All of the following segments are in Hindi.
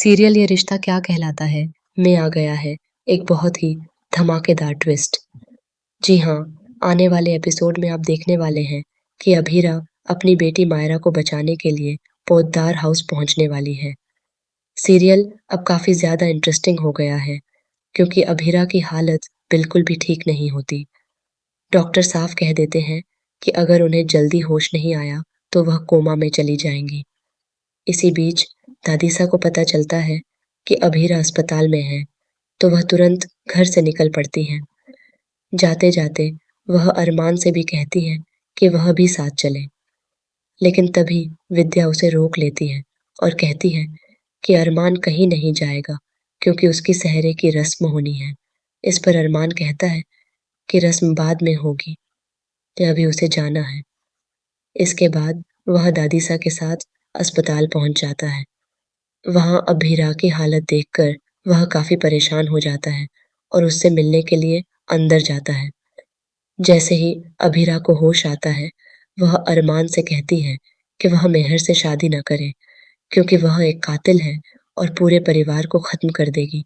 सीरियल ये रिश्ता क्या कहलाता है में आ गया है एक बहुत ही धमाकेदार ट्विस्ट। जी हाँ, आने वाले एपिसोड में आप देखने वाले हैं कि अभीरा अपनी बेटी मायरा को बचाने के लिए पोद्दार हाउस पहुंचने वाली है। सीरियल अब काफी ज्यादा इंटरेस्टिंग हो गया है क्योंकि अभीरा की हालत बिल्कुल भी ठीक नहीं होती। डॉक्टर साफ कह देते हैं कि अगर उन्हें जल्दी होश नहीं आया तो वह कोमा में चली जाएंगी। इसी बीच दादीसा को पता चलता है कि अभीरा अस्पताल में है, तो वह तुरंत घर से निकल पड़ती हैं। जाते-जाते वह अरमान से भी कहती है कि वह भी साथ चले, लेकिन तभी विद्या उसे रोक लेती है और कहती है कि अरमान कहीं नहीं जाएगा क्योंकि उसकी सहरे की रस्म होनी है। इस पर अरमान कहता है कि रस्म बाद में होगी, या अभी उसे जाना है। इसके बाद वह दादीसा के साथ अस्पताल पहुंच जाता है। वहां अभीरा की हालत देखकर वह काफी परेशान हो जाता है और उससे मिलने के लिए अंदर जाता है। जैसे ही अभीरा को होश आता है, वह अरमान से कहती है कि वह मेहर से शादी न करे क्योंकि वह एक कातिल है और पूरे परिवार को खत्म कर देगी।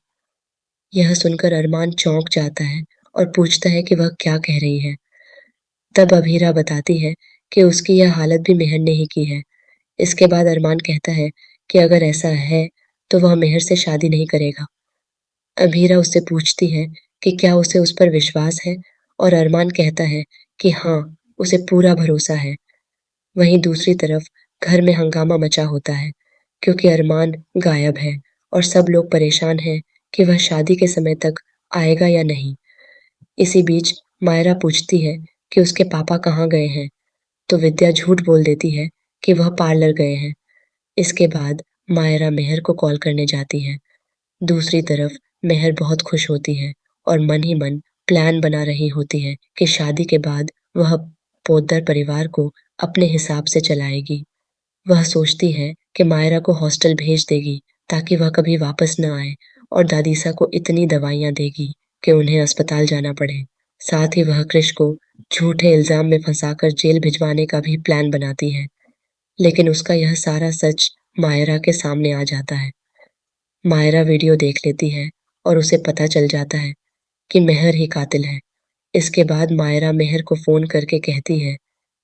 यह सुनकर अरमान चौंक जाता है और पूछता है कि वह क्या कह रही है। तब अभीरा बताती है कि उसकी यह हालत भी मेहर ने ही की है। इसके बाद अरमान कहता है कि अगर ऐसा है तो वह मेहर से शादी नहीं करेगा। अभीरा उससे पूछती है कि क्या उसे उस पर विश्वास है और अरमान कहता है कि हाँ, उसे पूरा भरोसा है। वहीं दूसरी तरफ घर में हंगामा मचा होता है क्योंकि अरमान गायब है और सब लोग परेशान हैं कि वह शादी के समय तक आएगा या नहीं। इसी बीच मायरा पूछती है कि उसके पापा कहाँ गए हैं, तो विद्या झूठ बोल देती है कि वह पार्लर गए हैं। इसके बाद मायरा मेहर को कॉल करने जाती है। दूसरी तरफ मेहर बहुत खुश होती है और मन ही मन प्लान बना रही होती है कि शादी के बाद वह पोद्दार परिवार को अपने हिसाब से चलाएगी। वह सोचती है कि मायरा को हॉस्टल भेज देगी ताकि वह कभी वापस न आए और दादीसा को इतनी दवाइयां देगी कि उन्हें अस्पताल जाना पड़े। साथ ही वह कृष को झूठे इल्जाम में फंसाकर जेल भिजवाने का भी प्लान बनाती है, लेकिन उसका यह सारा सच मायरा के सामने आ जाता है। मायरा वीडियो देख लेती है और उसे पता चल जाता है कि मेहर ही कातिल है। इसके बाद मायरा मेहर को फोन करके कहती है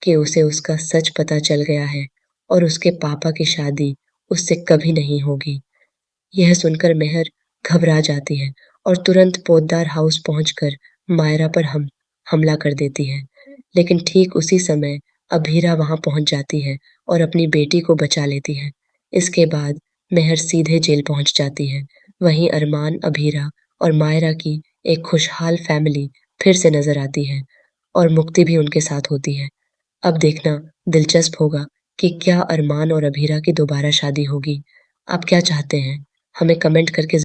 कि उसे उसका सच पता चल गया है और उसके पापा की शादी उससे कभी नहीं होगी। यह सुनकर मेहर घबरा जाती है और तुरंत पोद्दार हाउस पहुंचकर मायरा पर हमला कर देती है। लेकिन ठीक उसी समय अभीरा वहां पहुंच जाती है और अपनी बेटी को बचा लेती है। इसके बाद मेहर सीधे जेल पहुंच जाती है। वहीं अरमान, अभीरा और मायरा की एक खुशहाल फैमिली फिर से नजर आती है और मुक्ति भी उनके साथ होती है। अब देखना दिलचस्प होगा कि क्या अरमान और अभीरा की दोबारा शादी होगी। आप क्या चाहते हैं? हमें कमेंट करके